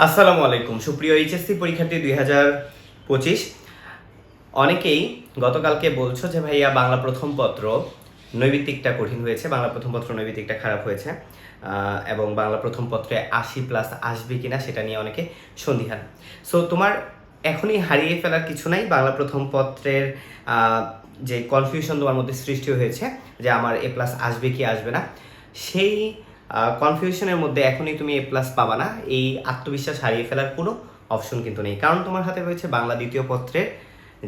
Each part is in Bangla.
আসসালামু আলাইকুম সুপ্রিয় এইচএসসি পরীক্ষার্থী 2025। অনেকেই গতকালকে বলছো যে ভাইয়া বাংলা প্রথম পত্র নৈবিত্তিকটা কঠিন হয়েছে, বাংলা প্রথম পত্র নৈবিত্তিকটা খারাপ হয়েছে এবং বাংলা প্রথম পত্রে 80+ আসবে কিনা সেটা নিয়ে অনেকে সন্দিহান। সো তোমার এখনই হারিয়ে ফেলার কিছু নাই। বাংলা প্রথম পত্রের যে কনফিউশন তোমার মধ্যে সৃষ্টি হয়েছে যে আমার A+ আসবে কি আসবে না, সেই কনফিউশনের মধ্যে এখনই তুমি A+ পাবা না। এই আত্মবিশ্বাস হারিয়ে ফেলার কোনো অপশন কিন্তু নেই, কারণ তোমার হাতে রয়েছে বাংলা দ্বিতীয় পত্রের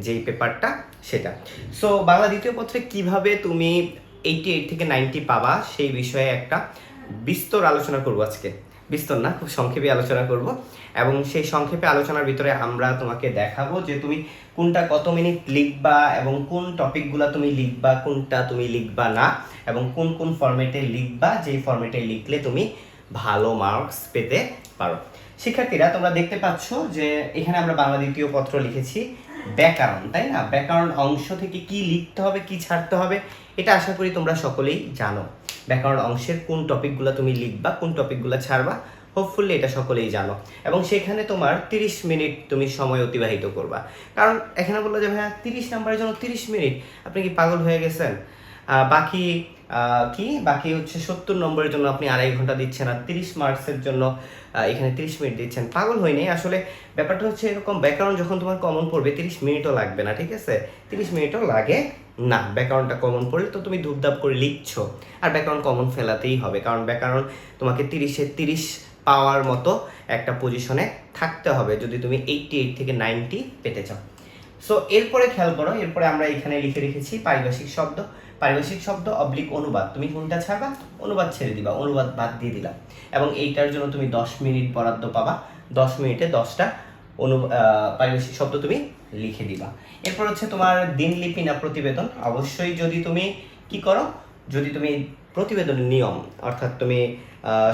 যেই পেপারটা সেটা। সো বাংলা দ্বিতীয় পত্রে কিভাবে তুমি 88 থেকে 90 পাবা সেই বিষয়ে একটা বিস্তর আলোচনা করব আজকে। বিস্তর না, খুব সংক্ষেপে আলোচনা করব এবং সেই সংক্ষেপে আলোচনার ভিতরে আমরা তোমাকে দেখাবো যে তুমি কোনটা কত মিনিট লিখবা এবং কোন টপিকগুলো তুমি লিখবা, কোনটা তুমি লিখবা না, এবং কোন কোন ফরম্যাটে লিখবা, যেই ফরম্যাটে লিখলে তুমি ভালো মার্কস পেতে পারো। শিক্ষার্থীরা তোমরা দেখতে পাচ্ছ যে এখানে আমরা বাংলা দ্বিতীয় পত্র লিখেছি ব্যাকরণ, তাই না? ব্যাকরণ অংশ থেকে কি লিখতে হবে, কি ছাড়তে হবে, এটা আশা করি তোমরা সকলেই জানো। ব্যাকরণ অংশের কোন টপিকগুলো তুমি লিখবা, কোন টপিকগুলো ছাড়বা, হোপফুলি এটা সকলেই জানো। এবং সেখানে তোমার 30 মিনিট তুমি সময় অতিবাহিত করবা। কারণ এখানে বললো যে ভাইয়া 30 নাম্বারের জন্য 30 মিনিট, আপনি কি পাগল হয়ে গেছেন? বাকি হচ্ছে 70 নম্বরের জন্য আপনি 2.5 ঘন্টা দিচ্ছেন, আর 30 মার্কসের জন্য এখানে 30 মিনিট দিচ্ছেন। পাগল হয়নি আসলে। ব্যাপারটা হচ্ছে এরকম, ব্যাকরণ যখন তোমার কমন পড়বে 30 মিনিটও লাগবে না, ঠিক আছে? 30 মিনিটও লাগে না। ব্যাকরণটা কমন পড়লে তো তুমি ধুপধাপ করে লিখছো, আর ব্যাকরণ কমন ফেলাতেই হবে, কারণ ব্যাকরণ তোমাকে 30-এ 30 পাওয়ার মতো একটা পজিশনে থাকতে হবে যদি তুমি 88 থেকে 90 পেতে চাও। সো এরপরে খেয়াল করো, এরপরে আমরা এখানে লিখে রেখেছি পারিভাষিক শব্দ অবলিক অনুবাদ। তুমি কোনটা ছাড়বা? অনুবাদ ছেড়ে দিবা, অনুবাদ বাদ দিয়ে দিলা। এবং এইটার জন্য তুমি 10 মিনিট বরাদ্দ পাবা। 10 মিনিটে 10টা পারিভাষিক শব্দ তুমি লিখে দিবা। এরপর হচ্ছে তোমার দিনলিপি না প্রতিবেদন। অবশ্যই যদি তুমি কি করো, যদি তুমি প্রতিবেদনের নিয়ম, অর্থাৎ তুমি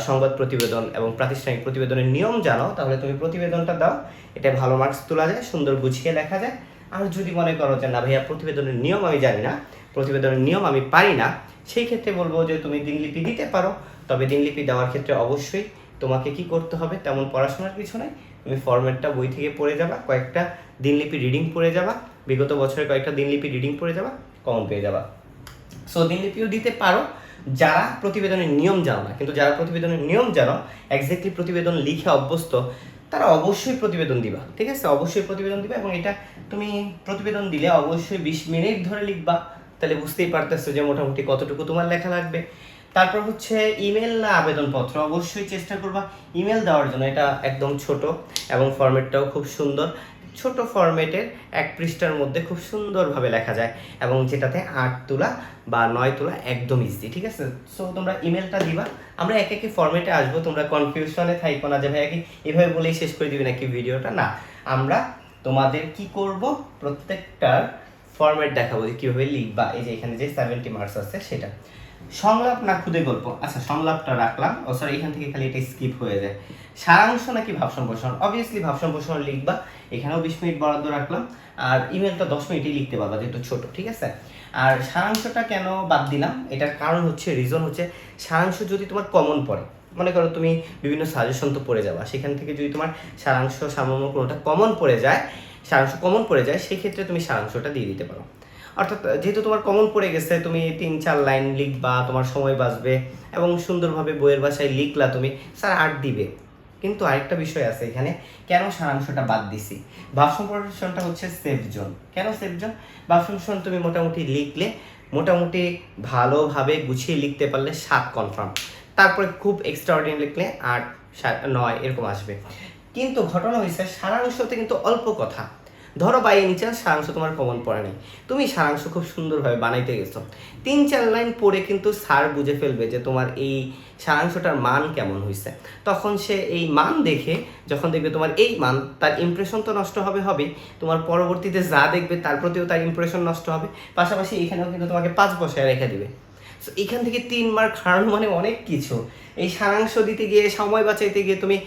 সংবাদ প্রতিবেদন এবং প্রাতিষ্ঠানিক প্রতিবেদনের নিয়ম জানো, তাহলে তুমি প্রতিবেদনটা দাও। এটা ভালো মার্কস তোলা যায়, সুন্দর গুছিয়ে লেখা যায়। আর যদি মনে করো যে না ভাইয়া প্রতিবেদনের নিয়ম আমি জানি না, প্রতিবেদনের নিয়ম আমি পারি না, সেই ক্ষেত্রে বলবো যে তুমি দিনলিপি দিতে পারো। তবে দিনলিপি দেওয়ার ক্ষেত্রে অবশ্যই তোমাকে কি করতে হবে, তেমন পড়াশোনার কিছু নাই। তুমি ফরম্যাটটা বই থেকে পড়ে যাবা, কয়েকটা দিনলিপি রিডিং পড়ে যাবা, বিগত বছরের কয়েকটা দিনলিপি রিডিং পড়ে যাবা, কমন পেয়ে যাবা। সো দিনলিপিও দিতে পারো যারা প্রতিবেদনের নিয়ম জানো না। কিন্তু যারা প্রতিবেদনের নিয়ম জানো, এক্স্যাক্টলি প্রতিবেদন লিখে অভ্যস্ত, তারা অবশ্যই প্রতিবেদন দিবা, ঠিক আছে? অবশ্যই প্রতিবেদন দিবা। এবং এটা তুমি প্রতিবেদন দিলে অবশ্যই 20 মিনিট ধরে লিখবা, তাহলে বুঝতেই পারতেছো যে মোটামুটি কতটুকু তোমার লেখা লাগবে। তারপর হচ্ছে ইমেল না আবেদনপত্র, অবশ্যই চেষ্টা করবা ইমেল দেওয়ার জন্য। এটা একদম ছোট এবং ফরম্যাটটাও খুব সুন্দর। ছোট ফরম্যাটের 1 পৃষ্ঠার মধ্যে খুব সুন্দরভাবে লেখা যায়, এবং যেটাতে 8 তোলা বা 9 তোলা একদম ইজি, ঠিক আছে? সো তোমরা ইমেলটা দিবা। আমরা এক একে ফরম্যাটে আসবো, তোমরা কনফিউশনে থাইকো না যে ভাই এভাবে বলেই শেষ করে দিবি নাকি ভিডিওটা। না, আমরা তোমাদের কি করব, প্রত্যেকটার ফরম্যাট দেখাবো যে কীভাবে লিখবা। এই যে এখানে যে 70 মার্কস আছে সেটা। সংলাপ না খুদে গল্প? আচ্ছা, সংলাপটা রাখলাম, সরি এখান থেকে খালি এটা স্কিপ হয়ে যায়। সারাংশ নাকি ভাব সম্প্রসারণ? অবভিয়াসলি ভাব সম্প্রসারণ লিখবা, এখানেও 20 মিনিট বরাদ্দ রাখলাম। আর ইমেলটা 10 মিনিটই লিখতে পারবা, যেহেতু ছোট, ঠিক আছে? আর সারাংশটা কেন বাদ দিলাম, এটার কারণ হচ্ছে, রিজন হচ্ছে, সারাংশ যদি তোমার কমন পড়ে, মনে করো তুমি বিভিন্ন সাজেশন তো পড়ে যাবা, সেখান থেকে যদি তোমার সারাংশ সামগ্রিক কোনোটা কমন পড়ে যায়, সারাংশ কমন পড়ে যায়, সেই ক্ষেত্রে তুমি সারাংশটা দিয়ে দিতে পারো। অর্থাৎ যেহেতু তোমার কমন পড়ে গেছে, তুমি 3-4 লাইন লিখবা, তোমার সময় বাঁচবে এবং সুন্দরভাবে বইয়ের ভাষায় লিখলা তুমি, স্যার 8 দিবে। কিন্তু আরেকটা বিষয় আছে এখানে, কেন সারাংশটা বাদ দিছি? ভাব সম্প্রসারণটা হচ্ছে সেফ জোন। কেন সেফ জোন? ভাব সম্প্রসারণ তুমি মোটামুটি লিখলে, মোটামুটি ভালোভাবে গুছিয়ে লিখতে পারলে 7 কনফার্ম। তারপরে খুব এক্সট্রাঅর্ডিনারি লিখলে 8, 7, 9 এরকম আসবে। কিন্তু ঘটনা হয়েছে সারাংশতে কিন্তু অল্প কথা। ধরো বাই নিচে সারাংশ তোমার কমন পড়ে নেই, তুমি সারাংশ খুব সুন্দরভাবে বানাইতে গেছো, 3-4 লাইন পড়ে কিন্তু স্যার বুঝে ফেলবে যে তোমার এই সারাংশটার মান কেমন হয়েছে। তখন সে এই মান দেখে, যখন দেখবে তোমার এই মান, তার ইমপ্রেশন তো নষ্ট হবে, তোমার পরবর্তীতে যা দেখবে তার প্রতিও তার ইমপ্রেশন নষ্ট হবে। পাশাপাশি এখানেও কিন্তু তোমাকে 5 বসায় রেখে দিবে। সো এখান থেকে 3 মার্ক হারানো মানে অনেক কিছু। এই সারাংশ দিতে গিয়ে, সময় বাঁচাইতে গিয়ে তুমি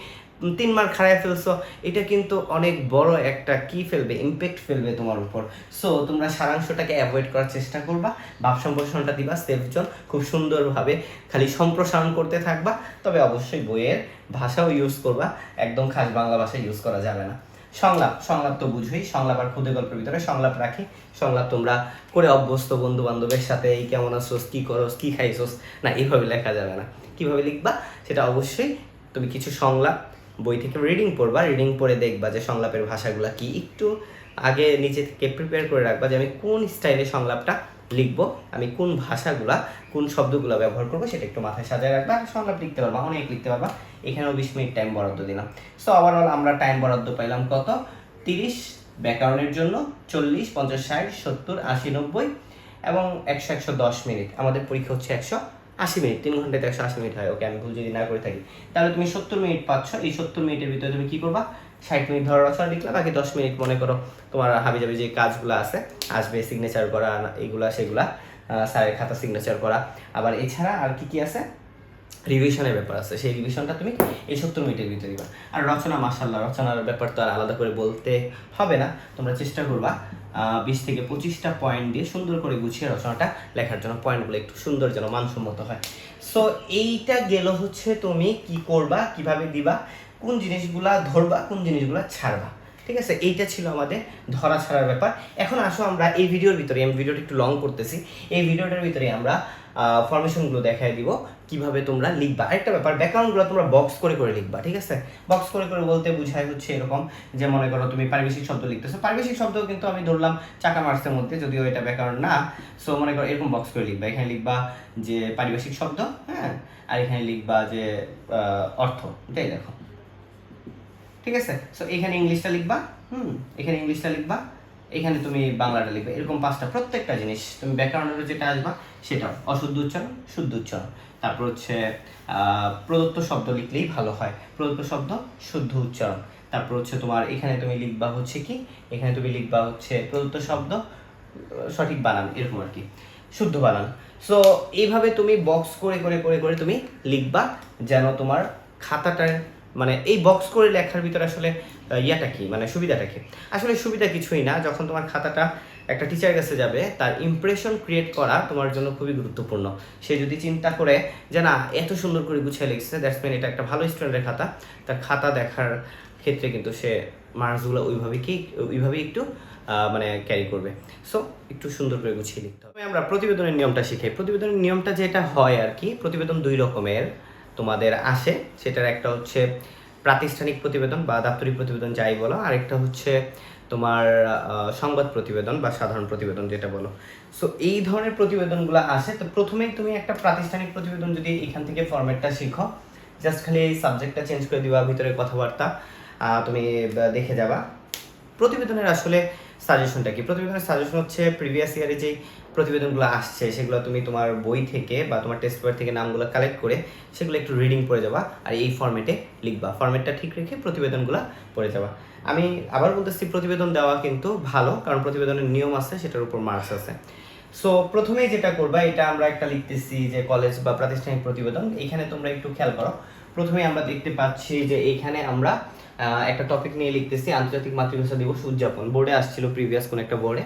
3 মার্ক হারায় ফেলছো, এটা কিন্তু অনেক বড় একটা কি ফেলবে, ইম্প্যাক্ট ফেলবে তোমার উপর। সো তোমরা সারাংশটাকে অ্যাভয়েড করার চেষ্টা করবা, ভাব সম্প্রসারণটা দিবা সেফ জোন, খুব সুন্দরভাবে খালি সম্প্রসারণ করতে থাকবা। তবে অবশ্যই বইয়ের ভাষাও ইউজ করবা, একদম খাস বাংলা ভাষা ইউজ করা যাবে না। সংলাপ তো বুঝোই, সংলাপ আর ক্ষুদে গল্পের ভিতরে সংলাপ রাখি। সংলাপ তোমরা করে অভ্যস্ত, বন্ধু বান্ধবের সাথে এই কেমন আছোস, কি করস, কি খাইছোস, না এইভাবে লেখা যাবে না। কিভাবে লিখবা সেটা অবশ্যই তুমি কিছু সংলাপ বই থেকে রিডিং পড়বা, রিডিং পড়ে দেখবা যে সংলাপের ভাষাগুলো কি, একটু আগে নিজে থেকে প্রিপেয়ার করে রাখবা যে আমি কোন স্টাইলে সংলাপটা লিখবো, আমি কোন ভাষাগুলা কোন শব্দগুলো ব্যবহার করবো সেটা একটু মাথায় সাজায় রাখবা। সংলাপ লিখতে পারবা, অনেক লিখতে পারবা। এখানেও 20 মিনিট টাইম বরাদ্দ দিলাম। সো ওভারঅল আমরা টাইম বরাদ্দ পাইলাম কত, 30 ব্যাকরণের জন্য, 40, 50, 60, 70, 80, 90 এবং 100, 110 মিনিট। আমাদের পরীক্ষা হচ্ছে 180 মিনিট, 3 ঘন্টাতে 180 মিনিট হয়। ওকে, আমি ভুল যদি না করে থাকি, তাহলে তুমি 70 মিনিট পাচ্ছ। এই 70 মিনিটের ভিতরে তুমি কি করবা, 60 মিনিট ধরো রচনা লিখলা, বাকি 10 মিনিট মনে করো তোমার হাবিজাবি যে কাজগুলো আছে আসবে, সিগনেচার করা এইগুলা সেগুলা, স্যারের খাতা সিগনেচার করা। আবার এছাড়া আর কি কি আছে, রিভিশনের ব্যাপার আছে, সেই রিভিশনটা তুমি এই 70 মিনিটের ভিতরে দিবা। আর রচনা, মাশাআল্লাহ, রচনার ব্যাপার তো আর আলাদা করে বলতে হবে না। তোমরা চেষ্টা করবা 20 থেকে 25টা পয়েন্ট দিয়ে সুন্দর করে গুছিয়ে রচনাটা লেখার জন্য, পয়েন্টগুলো একটু সুন্দর যেন মানসম্মত হয়। সো এইটা গেল হচ্ছে তুমি কি করবা, কিভাবে দিবা, কোন জিনিসগুলা ধরবা, কোন জিনিসগুলা ছাড়বা। ঠিক আছে, এইটা ছিল আমাদের ধরা ছাড়ার ব্যাপার। এখন আসো আমরা এই ভিডিওর ভিতরে, আমি ভিডিওটা একটু লং করতেছি, এই ভিডিওটার ভিতরে আমরা ফরমেশনগুলো দেখাই দিব কিভাবে তোমরা লিখবা। আরেকটা ব্যাপার, ব্যাকরণগুলো তোমরা বক্স করে করে লিখবা। ঠিক আছে, বক্স করে করে বলতে বোঝায় হচ্ছে এরকম যে মনে করো তুমি পারিভাষিক শব্দ লিখতেছো, পারিভাষিক শব্দ কিন্তু আমি ধরলাম চাকা মার্সের মধ্যে, যদিও এটা ব্যাকরণ না। সো মনে করো এরকম বক্স করে লিখবা, এখানে লিখবা যে পারিভাষিক শব্দ, হ্যাঁ, আর এখানে লিখবা যে অর্থ, এটাই দেখো। ঠিক আছে, সো এখানে ইংলিশটা লিখবা, এখানে ইংলিশটা লিখবা, এখানে তুমি বাংলাটা লিখবে, এরকম 5টা। প্রত্যেকটা জিনিস তুমি ব্যাকরণের যেটা আসবা সেটা অশুদ্ধ উচ্চারণ, শুদ্ধ উচ্চারণ। তারপর হচ্ছে প্রদত্ত শব্দ লিখলেই ভালো হয়, প্রদত্ত শব্দ, শুদ্ধ উচ্চারণ। তারপর হচ্ছে তোমার এখানে তুমি লিখবা হচ্ছে কি, এখানে তুমি লিখবা হচ্ছে প্রদত্ত শব্দ, সঠিক বানান, এরকম আর কি, শুদ্ধ বানান। সো এইভাবে তুমি বক্স করে করে করে করে তুমি লিখবা, যেন তোমার খাতাটার মানে এই বক্স করে লেখার ভিতরে আসলে ইয়াটা কি, মানে সুবিধাটা কি। আসলে সুবিধা কিছুই না, যখন তোমার খাতাটা একটা টিচার কাছে যাবে, তার ইমপ্রেশন ক্রিয়েট করা তোমার জন্য খুবই গুরুত্বপূর্ণ। সে যদি চিন্তা করে যে না এত সুন্দর করে গুছিয়ে লিখছে, দ্যাটস মিন এটা একটা ভালো স্টুডেন্টের খাতা, তার খাতা দেখার ক্ষেত্রে কিন্তু সে মার্কসগুলো ওইভাবেই একটু মানে ক্যারি করবে। সো একটু সুন্দর করে গুছিয়ে লিখতে হবে। আমরা প্রতিবেদনের নিয়মটা শিখাই। প্রতিবেদনের নিয়মটা যেটা হয় আর কি, প্রতিবেদন 2 রকমের তোমাদের আসে। সেটার একটা হচ্ছে প্রাতিষ্ঠানিক প্রতিবেদন বা দাপ্তরিক প্রতিবেদন যাই বলো, আরেকটা হচ্ছে তোমার সংবাদ প্রতিবেদন বা সাধারণ প্রতিবেদন যেটা বলো। সো এই ধরনের প্রতিবেদনগুলো আসে। তো প্রথমেই তুমি একটা প্রাতিষ্ঠানিক প্রতিবেদন যদি এখান থেকে ফরম্যাটটা শিখো, জাস্ট খালি এই সাবজেক্টটা চেঞ্জ করে দিবা, ভিতরে কথাবার্তা তুমি দেখে যাবা। প্রতিবেদনের আসলে সাজেশনটা কি, প্রতিবেদনের সাজেশন হচ্ছে প্রিভিয়াস ইয়ারে যেই প্রতিবেদনগুলো আসছে সেগুলো তুমি তোমার বই থেকে বা তোমার টেস্ট পেপার থেকে নামগুলো কালেক্ট করে সেগুলো একটু রিডিং পড়ে যাবা, আর এই ফরম্যাটে লিখবা। ফরম্যাটটা ঠিক রেখে প্রতিবেদনগুলো পড়ে যাবা। আমি আবার বলতেছি, প্রতিবেদন দেওয়া কিন্তু ভালো, কারণ প্রতিবেদনের নিয়ম আছে, সেটার উপর মার্কস আছে। সো প্রথমেই যেটা করবা, এটা আমরা একটা লিখতেছি যে কলেজ বা প্রাতিষ্ঠানিক প্রতিবেদন। এখানে তোমরা একটু খেয়াল করো, প্রথমেই আমরা দেখতে পাচ্ছি যে এইখানে আমরা একটা টপিক নিয়ে লিখতেছি, আন্তর্জাতিক মাতৃভাষা দিবস উদযাপন। বোর্ডে আসছিল, প্রিভিয়াস কোন একটা বোর্ডে।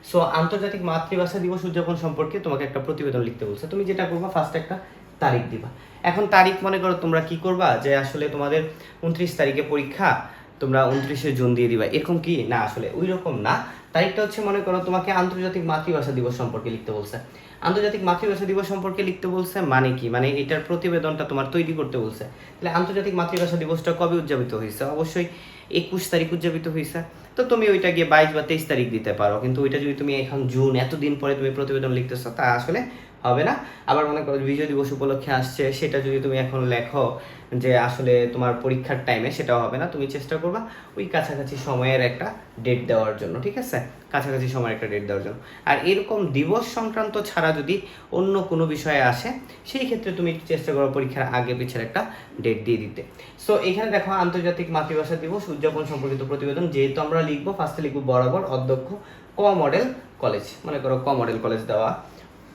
সো আন্তর্জাতিক মাতৃভাষা দিবস উদযাপন সম্পর্কে তোমাকে একটা প্রতিবেদন লিখতে বলছে। তুমি যেটা করবা, ফার্স্ট একটা তারিখ দিবা। এখন তারিখ মনে করো তোমরা কি করবা, যে আসলে তোমাদের 29 তারিখে পরীক্ষা, তোমরা 29শে জুন দিয়ে দিবা, এরকম কি না, আসলে ওই রকম না। তারিখটা হচ্ছে মনে করো তোমাকে আন্তর্জাতিক মাতৃভাষা দিবস সম্পর্কে লিখতে বলছে। আন্তর্জাতিক মাতৃভাষা দিবস সম্পর্কে লিখতে বলছে মানে কি, মানে এটার প্রতিবেদনটা তোমার তৈরি করতে বলছে। তাহলে আন্তর্জাতিক মাতৃভাষা দিবসটা কবে উদযাপিত হয়েছে? অবশ্যই 21 তারিখ উদযাপিত হয়েছে। তো তুমি ওইটা গিয়ে 22 বা 23 তারিখ দিতে পারো, কিন্তু ওইটা যদি তুমি এখন জুন, এতদিন পরে তুমি প্রতিবেদন লিখতেছো, তা আসলে হবে না। আবার মনে করো বিজয় দিবস উপলক্ষে আসছে, সেটা যদি তুমি এখন লেখো যে আসলে তোমার পরীক্ষার টাইমে, সেটাও হবে না। তুমি চেষ্টা করবা ওই কাছাকাছি সময়ের একটা ডেট দেওয়ার জন্য, ঠিক আছে, কাছাকাছি সময়ের একটা ডেট দেওয়ার জন্য। আর এরকম দিবস সংক্রান্ত ছাড়া যদি অন্য কোনো বিষয়ে আসে, সেই ক্ষেত্রে তুমি চেষ্টা করো পরীক্ষার আগে পিছের একটা ডেট দিয়ে দিতে। সো এখানে দেখো আন্তর্জাতিক মাতৃভাষা দিবস উদযাপন সম্পর্কিত প্রতিবেদন যেহেতু আমরা লিখবো, ফার্স্টে লিখবো বরাবর অধ্যক্ষ ক মডেল কলেজ। মনে করো ক মডেল কলেজ দেওয়া,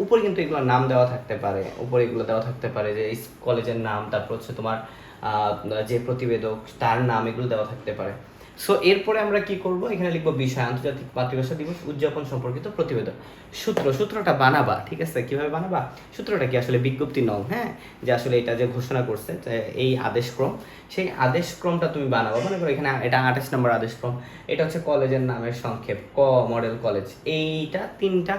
উপরে কিন্তু এগুলোর নাম দেওয়া থাকতে পারে, উপরে এগুলো দেওয়া থাকতে পারে যে এই কলেজের নাম, তারপর হচ্ছে তোমার যে প্রতিবেদক তার নাম এগুলো দেওয়া থাকতে পারে। সো এরপরে আমরা কি করব, এখানে লিখবো বিষয় আন্তর্জাতিক মাতৃভাষা দিবস উদযাপন সম্পর্কিত প্রতিবেদন। সূত্রটা বানাবা, ঠিক আছে? কিভাবে বানাবা? সূত্রটা কি আসলে বিজ্ঞপ্তি নং, হ্যাঁ, যে আসলে এটা যে ঘোষণা করছে যে এই আদেশক্রম, সেই আদেশক্রমটা তুমি বানাবো। মনে করো এখানে এটা 28 নম্বর আদেশক্রম, এটা হচ্ছে কলেজের নামের সংক্ষেপ, ক মডেল কলেজ। এইটা তিনটা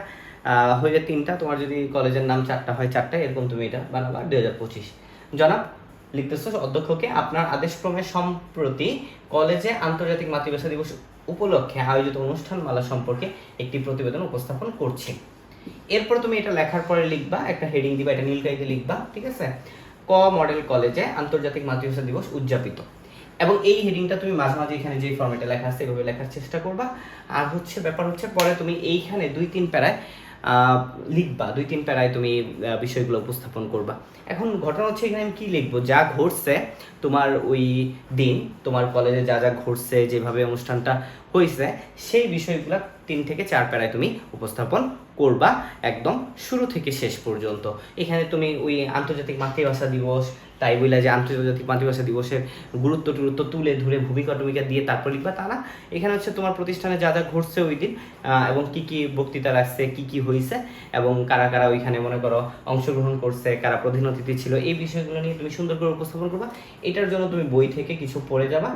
হয়ে যায় তিনটা, তোমার যদি কলেজের নাম 4টা হয় 4টা, এরকম তুমি এটা বানাবা। 2025 জনাব লিখতেছো অধ্যক্ষকে আপনার আদেশক্রমে সম্প্রতি কলেজে আন্তর্জাতিক মাতৃভাষা দিবস উপলক্ষে আয়োজিত অনুষ্ঠানমালা সম্পর্কে একটি প্রতিবেদন উপস্থাপন করছি। এরপর তুমি এটা লেখার পরে লিখবা, একটা হেডিং দিবা, এটা নীল কালিতে লিখবা, ঠিক আছে? ক মডেল কলেজে আন্তর্জাতিক মাতৃভাষা দিবস উদযাপিত। এবং এই হেডিংটা তুমি মাঝে মাঝে এখানে যে ফরম্যাটে লেখা আছে এভাবে লেখার চেষ্টা করবা। আর ব্যাপার হচ্ছে পরে তুমি এইখানে 2-3 প্যারায় লিখবা, 2-3 প্যারায় তুমি বিষয়গুলো উপস্থাপন করবা। এখন ঘটনা হচ্ছে এখানে আমি কি লিখবো, যা ঘটছে তোমার ওই দিন, তোমার কলেজে যা যা ঘটছে, যেভাবে অনুষ্ঠানটা হয়েছে, সেই বিষয়গুলো 3 থেকে 4 প্যারায় তুমি উপস্থাপন করবা, একদম শুরু থেকে শেষ পর্যন্ত। এখানে তুমি ওই আন্তর্জাতিক মাতৃভাষা দিবস তাই বলে যে আন্তর্জাতিক মাতৃভাষা দিবসের গুরুত্ব তুলে ধরে ভূমিকা দিয়ে তারপর লিখবা, তা না। এখানে হচ্ছে তোমার প্রতিষ্ঠানে যা যা ঘটছে ওই দিন, এবং কি কি বক্তৃতা রাখছে, কি কি হয়েছে, এবং কারা কারা ওইখানে মনে করো অংশগ্রহণ করছে, কারা প্রধান অতিথি ছিল, এই বিষয়গুলো নিয়ে তুমি সুন্দর করে উপস্থাপন করবা। এটার জন্য তুমি বই থেকে কিছু পড়ে যাবা,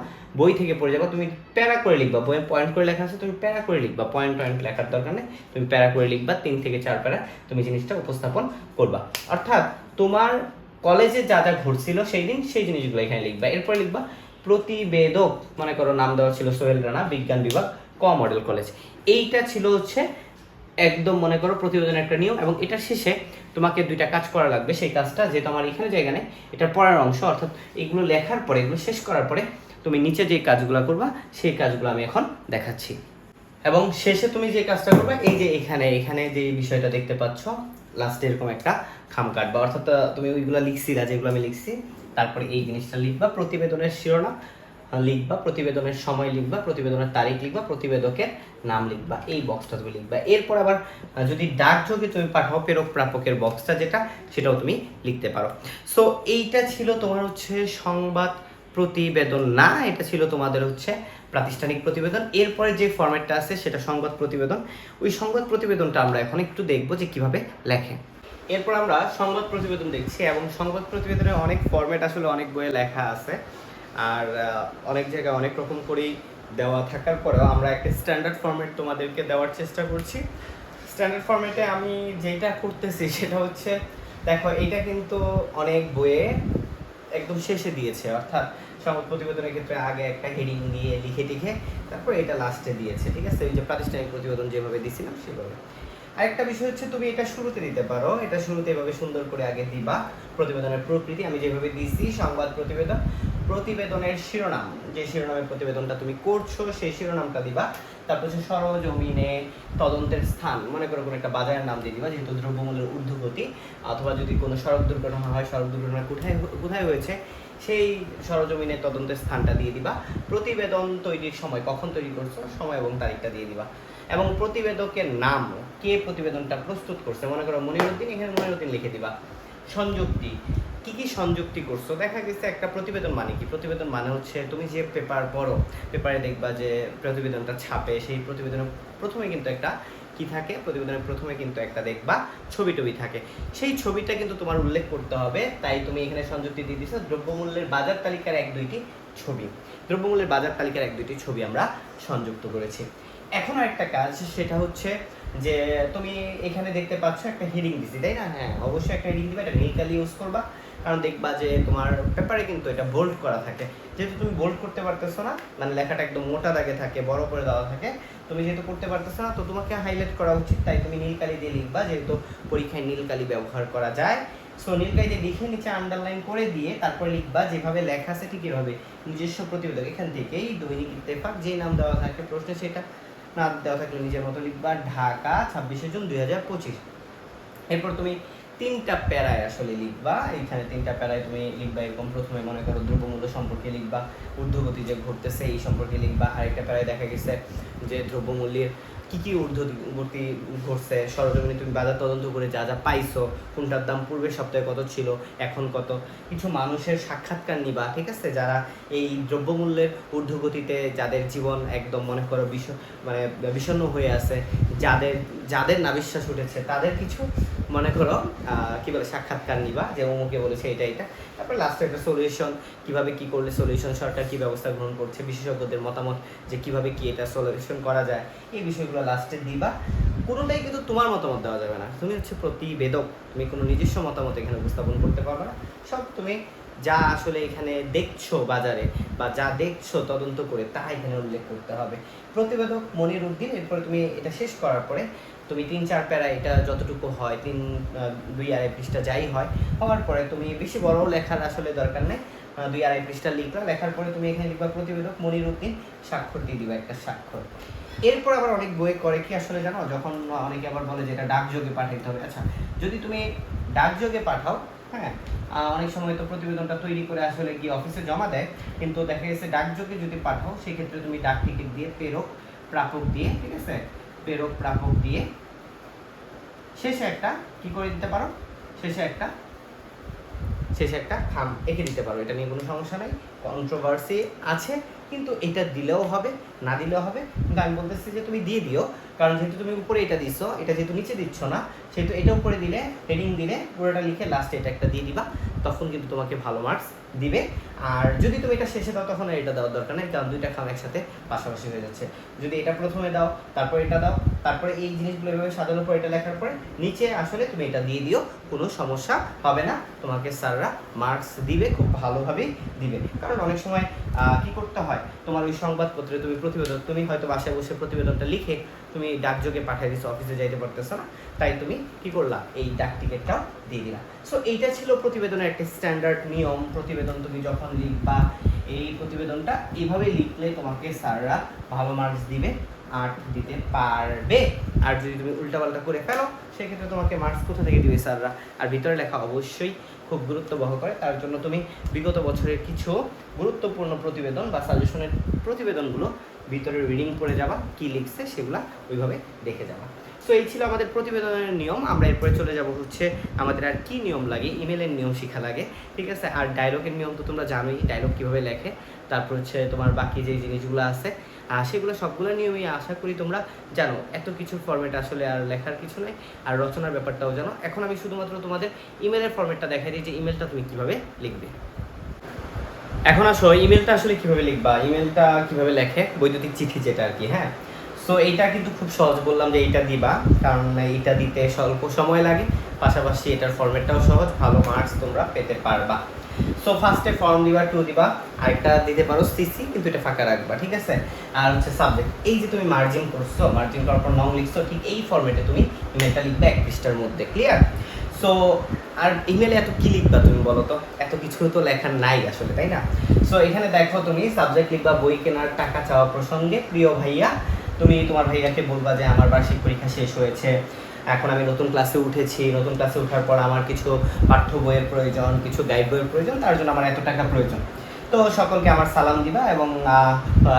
তুমি প্যারা করে লিখবা। বইয়ে পয়েন্ট করে লেখা আছে, তুমি প্যারা করে লিখবা, পয়েন্ট লেখার দরকার নেই, তুমি প্যারা করে লিখবা। 3 থেকে 4 প্যারা তুমি জিনিসটা উপস্থাপন করবা। অর্থাৎ তোমার কলেজে যা যা ঘটছিল সেই দিন, সেই জিনিসগুলো এখানে লিখবা। এরপরে লিখবা প্রতিবেদক, মনে করো নাম দেওয়া ছিল সোহেল রানা, বিজ্ঞান বিভাগ, ক মডেল কলেজ। এইটা ছিল হচ্ছে একদম মনে করো প্রতিবেদনের একটা নিয়ম। এবং এটার শেষে তোমাকে 2টা কাজ করা লাগবে। সেই কাজটা যেহেতু আমার এখানে জায়গা নেই, এটা পড়ার অংশ, অর্থাৎ এগুলো লেখার পরে, এগুলো শেষ করার পরে তুমি নিচে যে কাজগুলো করবা সেই কাজগুলো আমি এখন দেখাচ্ছি। এবং শেষে তুমি যে কাজটা করবে, এই যে এখানে যে বিষয়টা দেখতে পাচ্ছ, লাস্টে এরকম একটা খাম কাটবা, অর্থাৎ তুমি ওইগুলো লিখছিলা যেগুলো আমি লিখছি, তারপরে এই জিনিসটা লিখবা, প্রতিবেদনের শিরোনাম লিখবা, প্রতিবেদনের সময় লিখবা, প্রতিবেদনের তারিখ লিখবা, প্রতিবেদকের নাম লিখবা, এই বক্সটা তুমি লিখবা। এরপর আবার যদি ডাকযোগে তুমি পাঠাও, প্রেরক প্রাপকের বক্সটা যেটা, সেটাও তুমি লিখতে পারো। সো এইটা ছিল তোমার হচ্ছে সংবাদ প্রতিবেদন না, এটা ছিল তোমাদের হচ্ছে প্রাতিষ্ঠানিক প্রতিবেদন। এরপরে যে ফরম্যাটটা আছে সেটা সংবাদ প্রতিবেদন। ওই সংবাদ প্রতিবেদনটা আমরা এখন একটু দেখবো যে কিভাবে লেখে। এরপর আমরা সংবাদ প্রতিবেদন দেখছি, এবং সংবাদ প্রতিবেদনের অনেক ফরম্যাট আসলে অনেক বইয়ে লেখা আছে, আর অনেক জায়গায় অনেক রকম করেই দেওয়া থাকার পরেও আমরা একটা স্ট্যান্ডার্ড ফরম্যাট তোমাদেরকে দেওয়ার চেষ্টা করছি। স্ট্যান্ডার্ড ফরম্যাটে আমি যেটা করতেছি সেটা হচ্ছে, দেখো এটা কিন্তু অনেক বইয়ে একদম শেষে দিয়েছে, অর্থাৎ সংবাদ প্রতিবেদনের ক্ষেত্রে আগে একটা হেডিং দিয়ে লিখে তারপর এটা লাস্টে দিয়েছে, ঠিক আছে? ওই যে প্রাতিষ্ঠানিক প্রতিবেদন যেভাবে দিছিলাম সেভাবে। আরেকটা বিষয় হচ্ছে তুমি এটা শুরুতে দিতে পারো, এটা শুরুতে এভাবে সুন্দর করে আগে দিবা। প্রতিবেদনের প্রকৃতি আমি যেভাবে দিয়েছি, সংবাদ প্রতিবেদন, প্রতিবেদনের শিরোনাম, যে শিরোনামের প্রতিবেদনটা তুমি করছো সেই শিরোনামটা দিবা। তারপর হচ্ছে সরজমিনে তদন্তের স্থান, মনে করো কোনো একটা বাজারের নাম দিয়ে দিবা, যেহেতু দ্রব্যমূল্যের ঊর্ধ্বগতি, অথবা যদি কোনো সড়ক দুর্ঘটনা হয়, সড়ক দুর্ঘটনা কোথায় হয়েছে সেই সরজমিনে তদন্তের স্থানটা দিয়ে দিবা। প্রতিবেদন তৈরির সময়, কখন তৈরি করছো, সময় এবং তারিখটা দিয়ে দিবা। এবং প্রতিবেদকের নাম, কে প্রতিবেদনটা প্রস্তুত করছে, মনে করো মনিরুদ্দিন, এখানে মনিরুদ্দিন লিখে দিবা। সংযুক্তি, কি কি সংযুক্তি করছো। দেখা গেছে একটা প্রতিবেদন মানে কি, প্রতিবেদন মানে হচ্ছে তুমি যে পেপার পড়ো, পেপারে দেখবা যে প্রতিবেদনটা ছাপে, সেই প্রতিবেদনের প্রথমে কিন্তু একটা কি থাকে, প্রতিবেদনের প্রথমে কিন্তু একটা দেখবা ছবি থাকে, সেই ছবিটা কিন্তু তোমার উল্লেখ করতে হবে। তাই তুমি এখানে সংযুক্তি দিয়ে দিছো দ্রব্যমূল্যের বাজার তালিকার 1-2টি ছবি, দ্রব্যমূল্যের বাজার তালিকার 1-2টি ছবি আমরা সংযুক্ত করেছি। এখনো একটা কাজ, সেটা হচ্ছে যে তুমি এখানে দেখতে পাচ্ছ একটা হেডিং দিছি, তাই না? হ্যাঁ, অবশ্যই একটা হেডিং দিবা, এটা নীল কালি ইউজ করবা, কারণ দেখবা যে তোমার পেপারে কিন্তু এটা বোল্ড করা থাকে। যেহেতু তুমি বোল্ড করতে পারতেছো না, মানে লেখাটা একদম মোটা দাগে থাকে, বড় করে দেওয়া থাকে, তুমি যেহেতু করতে পারতেছো না, তো তোমাকে হাইলাইট করা উচিত। তাই তুমি নীল কালি দিয়ে লিখবা, যেহেতু পরীক্ষায় নীল কালি ব্যবহার করা যায়। সো নীল কালি দিয়ে লিখে নিচে আন্ডারলাইন করে দিয়ে তারপরে লিখবা যেভাবে লেখা আছে ঠিক এভাবে, নিজস্ব প্রতিবেদক, এখান থেকেই দৈনিক ইত্তেফাক, যেই নাম দেওয়া থাকে প্রশ্নে সেটা না দেওয়া থাকলে নিজের মতো লিখবা, ঢাকা 26শে জুন 2025। এরপর তুমি 3টা প্যারায় আসলে লিখবা, এইখানে 3টা প্যারায় তুমি লিখবা এরকম। প্রথমে মনে করো দ্রব্যমূল্য সম্পর্কে লিখবা, ঊর্ধ্বগতি যে ঘটতেছে এই সম্পর্কে লিখবা। আরেকটা প্যারায় দেখা গেছে যে দ্রব্যমূল্যের কি কি ঊর্ধ্বগতি ঘটছে, সরজমিনে তুমি বাজার তদন্ত করে যা যা পাইছো, কোনটার দাম পূর্বের সপ্তাহে কত ছিল, এখন কত, কিছু মানুষের সাক্ষাৎকার নিবা, ঠিক আছে, যারা এই দ্রব্যমূল্যের ঊর্ধ্বগতিতে যাদের জীবন একদম মনে করো বিষণ্ণ হয়ে আছে, যাদের যাদের না বিশ্বাস উঠেছে, তাদের কিছু মনে করো কি বলে সাক্ষাৎকার নিবা, যে অমুকে বলেছে এটা এটা। তারপর লাস্টে একটা সলিউশন, কিভাবে কি করলে সলিউশন, সরকার কি ব্যবস্থা গ্রহণ করছে, বিশেষজ্ঞদের মতামত যে কিভাবে কি এটা সলিউশন করা যায়, এই বিষয়গুলো লাস্টে দিবা। কোনোটাই কিন্তু তোমার মতামত দেওয়া যাবে না, তুমি হচ্ছে প্রতিবেদক, তুমি কোনো নিজস্ব মতামত এখানে উপস্থাপন করতে পারবে না। সব তুমি যা আসলে এখানে দেখছো বাজারে বা যা দেখছো তদন্ত করে তা এখানে উল্লেখ করতে হবে। প্রতিবেদক মনির উদ্দিন। এরপরে তুমি এটা শেষ করার পরে তুমি 3-4 প্যারা, এটা যতটুকু হয় 2-2.5 পৃষ্ঠা যাই হয়, হওয়ার পরে তুমি বেশি বড় লেখার আসলে দরকার নেই, 2-2.5 পৃষ্ঠা লিখলা, লেখার পরে তুমি এখানে লিখবা প্রতিবেদক মনির উদ্দিন, স্বাক্ষর দিয়ে দিবা, একটা স্বাক্ষর। এরপর আবার অনেক বই করে কি আসলে জানো, যখন অনেকে আবার বলে যে এটা ডাকযোগে পাঠাইতে হবে। আচ্ছা, যদি তুমি ডাকযোগে পাঠাও, হ্যাঁ, অনেক সময় তো প্রতিবেদনটা তৈরি করে আসলে গিয়ে অফিসে জমা দেয়, কিন্তু দেখা গেছে ডাকযোগে যদি পাঠাও সেক্ষেত্রে তুমি ডাক টিকিট দিয়ে প্রেরক প্রাপক দিয়ে, ঠিক আছে, প্রেরক প্রাপক দিয়ে শেষে একটা কি করে দিতে পারো, শেষে একটা খাম এঁকে দিতে পারো। এটা নিয়ে কোনো সমস্যা নেই, কন্ট্রোভার্সি আছে, কিন্তু এটা দিলেও হবে, না দিলেও হবে, কিন্তু আমি বলতেছি যে তুমি দিয়ে দিও, কারণ যেহেতু তুমি উপরে এটা দিছো, এটা যেহেতু নিচে দিচ্ছ না, সেহেতু এটা উপরে দিলে, হেডিং দিলে, পুরোটা লিখে লাস্টে এটা একটা দিয়ে দিবা, তখন কিন্তু তোমাকে ভালো মার্কস দিবে। আর যদি তুমি এটা শেষে দাও তখন এটা দেওয়ার দরকার নেই, কারণ দুইটা খাম একসাথে পাশাপাশি হয়ে যাচ্ছে। যদি এটা প্রথমে দাও, তারপর এটা দাও, তারপরে এই জিনিসগুলো এভাবে সাজানোর পর এটা লেখার পরে নিচে আসলে তুমি এটা দিয়ে দিও, কোনো সমস্যা হবে না, তোমাকে স্যাররা মার্কস দিবে, খুব ভালোভাবেই দিবে। কারণ অনেক সময় কি করতে হয়, তোমার ওই সংবাদপত্রে তুমি প্রতিবেদন, তুমি হয়তো বাসায় বসে প্রতিবেদনটা লিখে তুমি ডাকযোগে পাঠিয়ে দিছো, অফিসে যাইতে পারতেছো না, তাই তুমি কি করলা, এই ডাক টিকিটটাও দিয়ে দিলা। সো এইটা ছিল প্রতিবেদনের একটা স্ট্যান্ডার্ড নিয়ম। প্রতিবেদন তুমি যখন লিখবা, এই প্রতিবেদনটা এইভাবে লিখলে তোমাকে স্যাররা ভালো মার্কস দিবে, 8 দিতে পারবে। আর যদি তুমি উল্টাপাল্টা করে ফেলো সেক্ষেত্রে তোমাকে মার্কস কোথা থেকে দিবে স্যাররা। আর ভিতরে লেখা অবশ্যই খুব গুরুত্ববহ করে, তার জন্য তুমি বিগত বছরের কিছু গুরুত্বপূর্ণ প্রতিবেদন বা সাজেশনের প্রতিবেদনগুলো ভিতরে রিডিং করে যাবা, কি লিখছে সেগুলা ওইভাবে দেখে যাবা। সো এই ছিল আমাদের প্রতিবেদনের নিয়ম। আমরা এরপরে চলে যাব হচ্ছে আমাদের আর কি নিয়ম লাগে, ইমেলের নিয়ম শেখা লাগে, ঠিক আছে। আর ডায়লগের নিয়ম তো তোমরা জানোই, ডায়লগ কীভাবে লেখে, তারপর হচ্ছে তোমার বাকি যে জিনিসগুলো আছে সেগুলো সবগুলো নিয়মই আশা করি তোমরা জানো। এত কিছুর ফরম্যাট আসলে আর লেখার কিছু নেই, আর রচনার ব্যাপারটাও জানো। এখন আমি শুধুমাত্র তোমাদের ইমেলের ফরম্যাটটা দেখাই দিই যে ইমেলটা তুমি কীভাবে লিখবে। এখন আসো ইমেলটা আসলে কিভাবে লিখবা, ইমেলটা কিভাবে লেখে, বৈদ্যুতিক চিঠি যেটা আর কি, হ্যাঁ। সো এইটা কিন্তু খুব সহজ, বললাম যে এইটা দিবা, কারণ এইটা দিতে স্বল্প সময় লাগে, পাশাপাশি এটার ফরম্যাটটাও সহজ, ভালো মার্কস তোমরা পেতে পারবা। সো ফার্স্টে ফর্ম দিবা, টু দিবা, আরেকটা দিতে পারো সিসি, কিন্তু এটা ফাঁকা রাখবা, ঠিক আছে। আর হচ্ছে সাবজেক্ট, এই যে তুমি মার্জিন করছো, মার্জিন করার পর নং লিখছো, ঠিক এই ফরম্যাটে তুমি ইমেলটা লিখবে 1 পৃষ্ঠার মধ্যে, ক্লিয়ার। সো আর ইমেলে এত কি লিখবা তুমি বলো তো, এত কিছু তো লেখার নাই আসলে, তাই না। সো এখানে দেখো তুমি সাবজেক্ট লিখবা বই কেনার টাকা চাওয়া প্রসঙ্গে প্রিয় ভাইয়া। তুমি তোমার ভাইয়াকে বলবা যে আমার বার্ষিক পরীক্ষা শেষ হয়েছে, এখন আমি নতুন ক্লাসে উঠেছি, নতুন ক্লাসে ওঠার পর আমার কিছু পাঠ্য বইয়ের প্রয়োজন, কিছু গাইড বইয়ের প্রয়োজন, তার জন্য আমার এত টাকা প্রয়োজন। তো সকলকে আমার সালাম দিবা এবং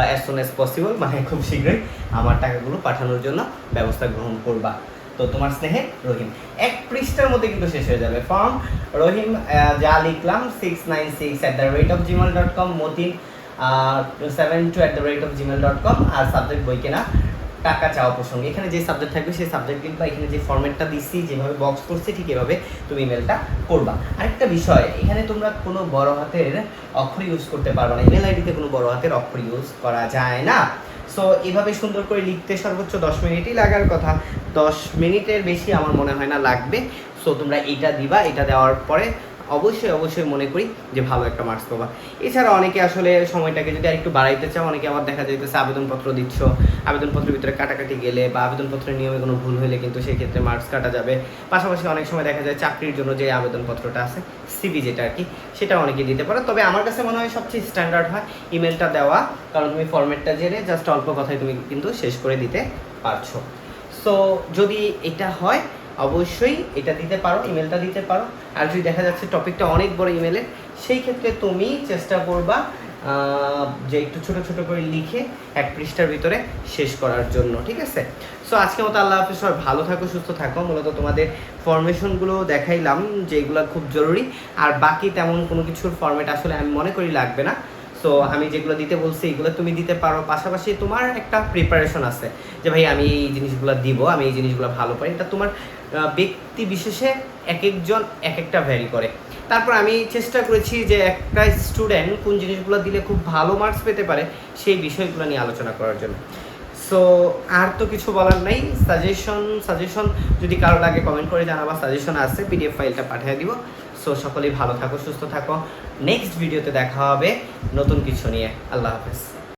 অ্যাজ সুন অ্যাজ পসিবল, মানে খুব শীঘ্রই আমার টাকাগুলো পাঠানোর জন্য ব্যবস্থা গ্রহণ করবা। তো তোমার স্নেহে রহিম, 1 পৃষ্ঠার মধ্যে কিন্তু শেষ হয়ে যাবে ফর্ম। রহিম যা লিখলাম 696@gmail.com, মতিন 72@gmail.com, আর সাবজেক্ট বই কেনা টাকা চাওয়া প্রসঙ্গে। এখানে যে সাবজেক্ট থাকবে সেই সাবজেক্ট লিখবা, এখানে যে ফরম্যাটটা দিচ্ছি, যেভাবে বক্স করছি ঠিক এভাবে তুমি ইমেলটা করবা। আরেকটা বিষয়, এখানে তোমরা কোনো বড় হাতের অক্ষর ইউজ করতে পারবে না, ইমেল আইডিতে কোনো বড় হাতের অক্ষর ইউজ করা যায় না। সো এভাবে সুন্দর করে লিখতে সর্বোচ্চ 10 মিনিটই লাগার কথা, 10 মিনিটের বেশি আমার মনে হয় না লাগবে। সো তোমরা এটা দিবা, এটা দেওয়ার পরে অবশ্যই মনে করি যে ভালো একটা মার্কস পাবা। এছাড়া অনেকে আসলে সময়টাকে যদি আরেকটু বাড়াইতে চাও, অনেকে আবার দেখা যাইতেছে আবেদনপত্র দিচ্ছ, আবেদনপত্রের ভিতরে কাটাকাটি গেলে বা আবেদনপত্রের নিয়মে কোনো ভুল হলে কিন্তু সেই ক্ষেত্রে মার্কস কাটা যাবে। পাশাপাশি অনেক সময় দেখা যায় চাকরির জন্য যে আবেদনপত্রটা আছে, সিভি যেটা আর কি, সেটা অনেকে দিতে পারো। তবে আমার কাছে মনে হয় সবচেয়ে স্ট্যান্ডার্ড হয় ইমেলটা দেওয়া, কারণ তুমি ফরম্যাটটা জেনে জাস্ট অল্প কথায় তুমি কিন্তু শেষ করে দিতে পারছো। সো যদি এটা হয় অবশ্যই এটা দিতে পারো, ইমেলটা দিতে পারো। আর যদি দেখা যাচ্ছে টপিকটা অনেক বড় ইমেলের, সেই ক্ষেত্রে তুমি চেষ্টা করবা যে একটু ছোট ছোট করে লিখে এক পৃষ্ঠার ভিতরে শেষ করার জন্য, ঠিক আছে? সো আজকের মতো আল্লাহ হাফিজ, সবাই ভালো থাকো, সুস্থ থাকো। মূলত তোমাদের ফরমেশনগুলো দেখাইলাম যেগুলো খুব জরুরি, আর বাকি তেমন কোনো কিছুর ফরম্যাট আসলে আমি মনে করি লাগবে না। সো আমি যেগুলো দিতে বলছি এগুলো তুমি দিতে পারো, পাশাপাশি তোমার একটা প্রিপারেশন আছে যে ভাই আমি এই জিনিসগুলো দিব, আমি এই জিনিসগুলো ভালো পারি, এটা তোমার ব্যক্তি বিশেষে এক একজন এক একটা ভ্যারি করে। তারপর আমি চেষ্টা করেছি যে একটা স্টুডেন্ট কোন জিনিসগুলো দিলে খুব ভালো মার্কস পেতে পারে সেই বিষয়গুলো নিয়ে আলোচনা করার জন্য। সো আর তো কিছু বলার নাই। সাজেশন যদি কারো লাগে কমেন্ট করে জানাবা, সাজেশন আছে, পিডিএফ ফাইলটা পাঠিয়ে দিব। সো সকলেই ভালো থাকো, সুস্থ থাকো। নেক্সট ভিডিওতে দেখা হবে নতুন কিছু নিয়ে। আল্লাহ হাফেজ।